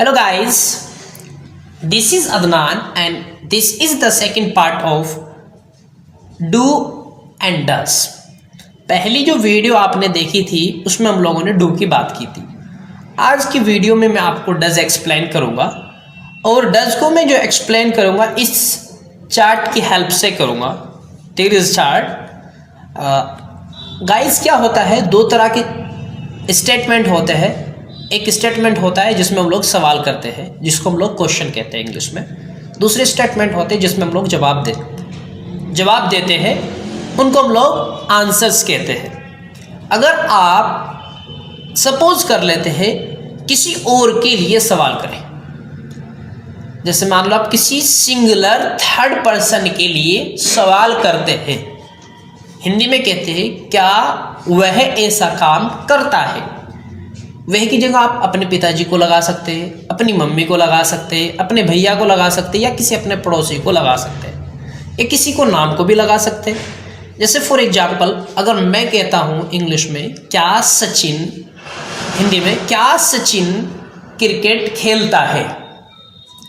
Hello guys, this is Adnan and this is the second part of do and does। पहली जो video आपने देखी थी उसमें हम लोगों ने डू की बात की थी। आज की वीडियो में मैं आपको डज एक्सप्लेन करूँगा और डज को मैं जो एक्सप्लेन करूँगा इस चार्ट की हेल्प से करूँगा। Take this chart. गाइस क्या होता है, दो तरह के स्टेटमेंट होते हैं। एक स्टेटमेंट होता है जिसमें हम लोग सवाल करते हैं, जिसको हम लोग क्वेश्चन कहते हैं इंग्लिश में। दूसरे स्टेटमेंट होते हैं जिसमें हम लोग जवाब देते हैं, उनको हम लोग आंसर्स कहते हैं। अगर आप सपोज कर लेते हैं किसी और के लिए सवाल करें, जैसे मान लो आप किसी सिंगुलर थर्ड पर्सन के लिए सवाल करते हैं, हिंदी में कहते हैं क्या वह ऐसा काम करता है। वह की जगह आप अपने पिताजी को लगा सकते हैं, अपनी मम्मी को लगा सकते हैं, अपने भैया को लगा सकते हैं, या किसी अपने पड़ोसी को लगा सकते हैं, या किसी को नाम को भी लगा सकते हैं। जैसे फॉर एग्जाम्पल अगर मैं कहता हूँ इंग्लिश में क्या सचिन, हिंदी में क्या सचिन क्रिकेट खेलता है।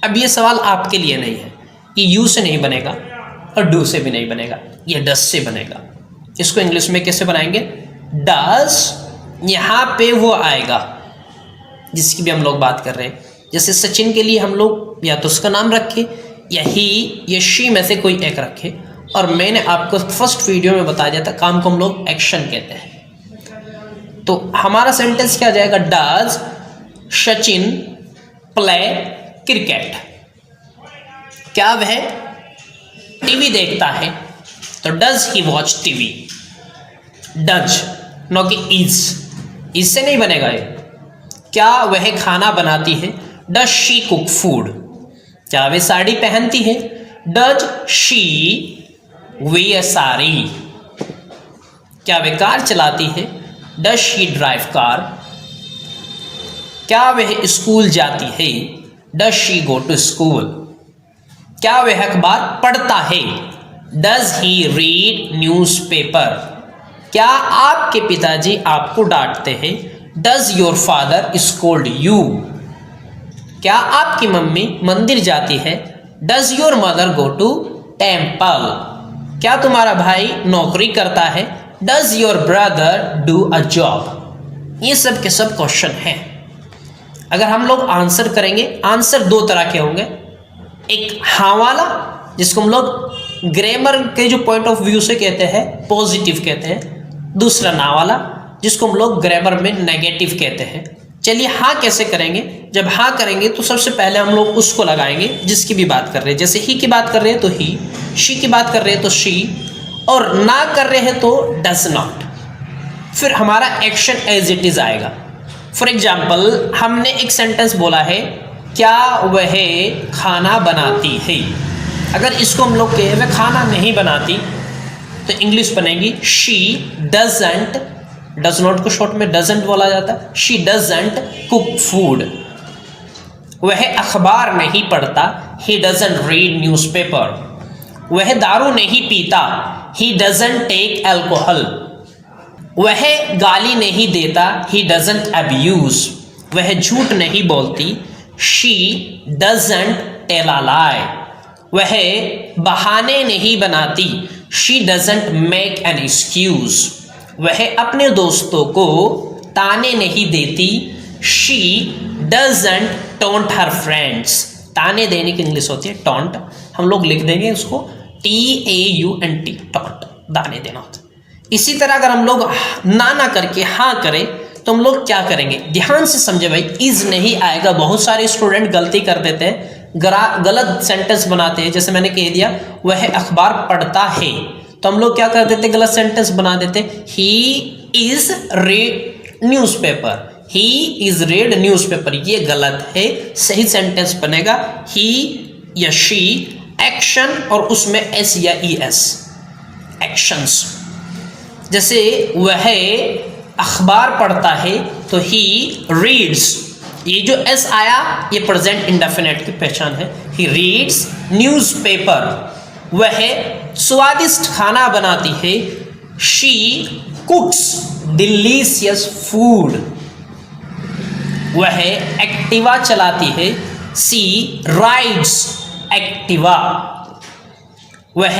अब ये सवाल आपके लिए नहीं है, ये यू से नहीं बनेगा और डू से भी नहीं बनेगा, ये डस से बनेगा। इसको इंग्लिश में कैसे बनाएंगे? डस, यहाँ पे वो आएगा जिसकी भी हम लोग बात कर रहे हैं। जैसे सचिन के लिए हम लोग या तो उसका नाम रखे या ही या शी में से कोई एक रखे। और मैंने आपको फर्स्ट वीडियो में बताया जाता काम को हम लोग एक्शन कहते हैं। तो हमारा सेंटेंस क्या जाएगा? Does Sachin play cricket. क्या वह टीवी देखता है? तो does he watch TV. Does no कि इज, इससे नहीं बनेगा ये। क्या वह खाना बनाती है? Does she cook food. क्या वे साड़ी पहनती है? Does she wear sari. क्या वे कार चलाती है? Does she drive car. क्या वह स्कूल जाती है? Does she go to school. क्या वह अखबार पढ़ता है? Does he read newspaper. क्या आपके पिताजी आपको डांटते हैं? Does your father scold you. क्या आपकी मम्मी मंदिर जाती है? Does your mother go to temple. क्या तुम्हारा भाई नौकरी करता है? Does your brother do a job. ये सब के सब क्वेश्चन हैं। अगर हम लोग आंसर करेंगे, आंसर दो तरह के होंगे। एक हाँ वाला, जिसको हम लोग ग्रामर के जो पॉइंट ऑफ व्यू से कहते हैं पॉजिटिव कहते हैं। दूसरा ना वाला, जिसको हम लोग ग्रामर में नेगेटिव कहते हैं। चलिए हाँ कैसे करेंगे? जब हाँ करेंगे तो सबसे पहले हम लोग उसको लगाएंगे जिसकी भी बात कर रहे हैं। जैसे ही की बात कर रहे हैं तो ही, शी की बात कर रहे हैं तो शी, और ना कर रहे हैं तो डज नॉट। फिर हमारा एक्शन एज इट इज आएगा। फॉर एग्जाम्पल हमने एक सेंटेंस बोला है क्या वह खाना बनाती है। अगर इसको हम लोग कहें वह खाना नहीं बनाती, तो इंग्लिश बनेगी शी डजंट, डज नॉट को शॉर्ट में डजंट बोला जाता है। She doesn't cook food. वह अखबार नहीं पढ़ता, ही डजंट रीड न्यूज़पेपर। वह दारू नहीं पीता, ही डजंट टेक अल्कोहल। वह गाली नहीं देता, ही डजंट अब्यूज। वह झूठ नहीं बोलती, she doesn't tell a lie. वह बहाने नहीं बनाती, she doesn't make an excuse. वह अपने दोस्तों को ताने नहीं देती, she doesn't taunt her friends. ताने देने की इंग्लिश होती है टोंट, हम लोग लिख देंगे उसको TAUNT, टोंट, दाने देना होता है। इसी तरह अगर हम लोग ना करके हाँ करें तो हम लोग क्या करेंगे? ध्यान से समझे भाई, इज नहीं आएगा। बहुत सारे स्टूडेंट गलती कर देते हैं, गलत सेंटेंस बनाते हैं। जैसे मैंने कह दिया वह अखबार पढ़ता है, तो हम लोग क्या कर देते? गलत सेंटेंस बना देते। He is read newspaper, he is read newspaper, ये गलत है। सही सेंटेंस बनेगा ही या शी एक्शन और उसमें एस या ES, एक्शंस। जैसे वह अखबार पढ़ता है तो ही रीड्स, ये जो एस आया ये प्रेजेंट इंडेफिनिट की पहचान है। He reads newspaper. वह स्वादिष्ट खाना बनाती है, शी कुक्स डिलीशियस फूड। वह एक्टिवा चलाती है। सी राइड्स एक्टिवा। वह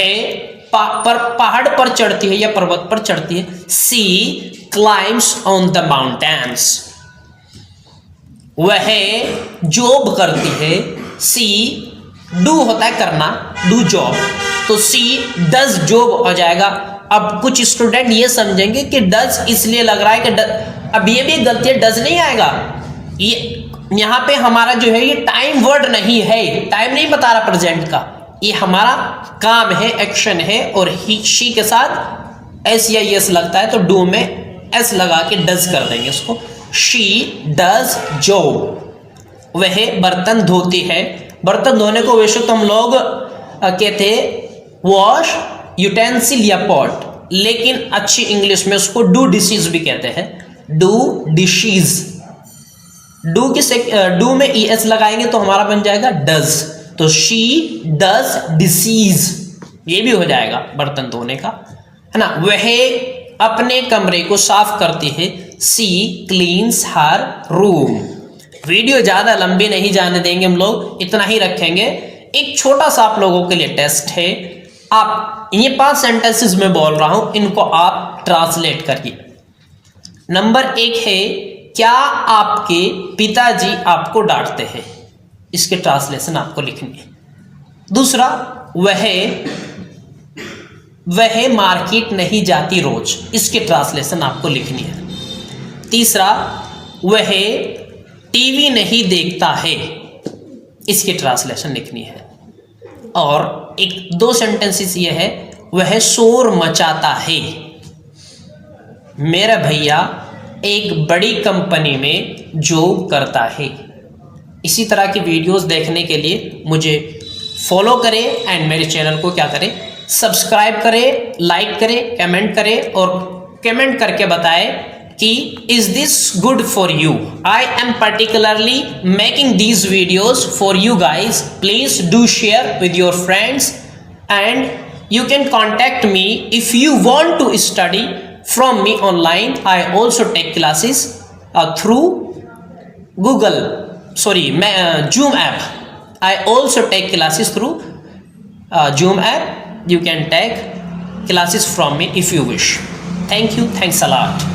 पहाड़ पर चढ़ती है या पर्वत पर चढ़ती है। सी क्लाइम्स ऑन द माउंटेन्स। वह जॉब करती है। सी डू होता है करना, डू जॉब, तो सी डज जॉब हो जाएगा। अब कुछ स्टूडेंट ये समझेंगे कि डज इसलिए लग रहा है कि अब ये भी गलती है, डज नहीं आएगा। ये यहाँ पे हमारा जो है ये टाइम वर्ड नहीं है, टाइम नहीं बता रहा प्रेजेंट का, ये हमारा काम है, एक्शन है, और ही शी के साथ एस या एस लगता है तो डू में एस लगा के डज कर देंगे उसको। She does job. वह बर्तन धोती है। बर्तन धोने को वैसे तो हम लोग कहते हैं वॉश यूटेंसिल या पॉट, लेकिन अच्छी इंग्लिश में उसको डू डिशेज भी कहते हैं। Do dishes. डू में ई एस लगाएंगे तो हमारा बन जाएगा डज, तो शी डज डिसीज, ये भी हो जाएगा बर्तन धोने का, है ना। वह अपने कमरे को साफ करती है। सी क्लीन्स हर रूम। वीडियो ज़्यादा लंबी नहीं जाने देंगे हम लोग, इतना ही रखेंगे। एक छोटा सा आप लोगों के लिए टेस्ट है। आप ये 5 सेंटेंसेस में बोल रहा हूं, इनको आप ट्रांसलेट करिए। नंबर 1 है, क्या आपके पिताजी आपको डांटते हैं? इसके ट्रांसलेशन आपको लिखनी है। दूसरा, वह मार्केट नहीं जाती रोज, इसके ट्रांसलेशन आपको लिखनी है। तीसरा, वह टीवी नहीं देखता है, इसकी ट्रांसलेशन लिखनी है। और एक 2 सेंटेंसेस ये है, वह शोर मचाता है। मेरा भैया एक बड़ी कंपनी में जॉब करता है। इसी तरह की वीडियोस देखने के लिए मुझे फॉलो करें एंड मेरे चैनल को क्या करें, सब्सक्राइब करें, लाइक करें, कमेंट करें, और कमेंट करके बताएं कि is this good for you. I am particularly making these videos for you guys. Please do share with your friends and you can contact me if you want to study from me online. I also take classes through Zoom app. I also take classes through Zoom app. You can take classes from me if you wish. Thank you. Thanks a lot.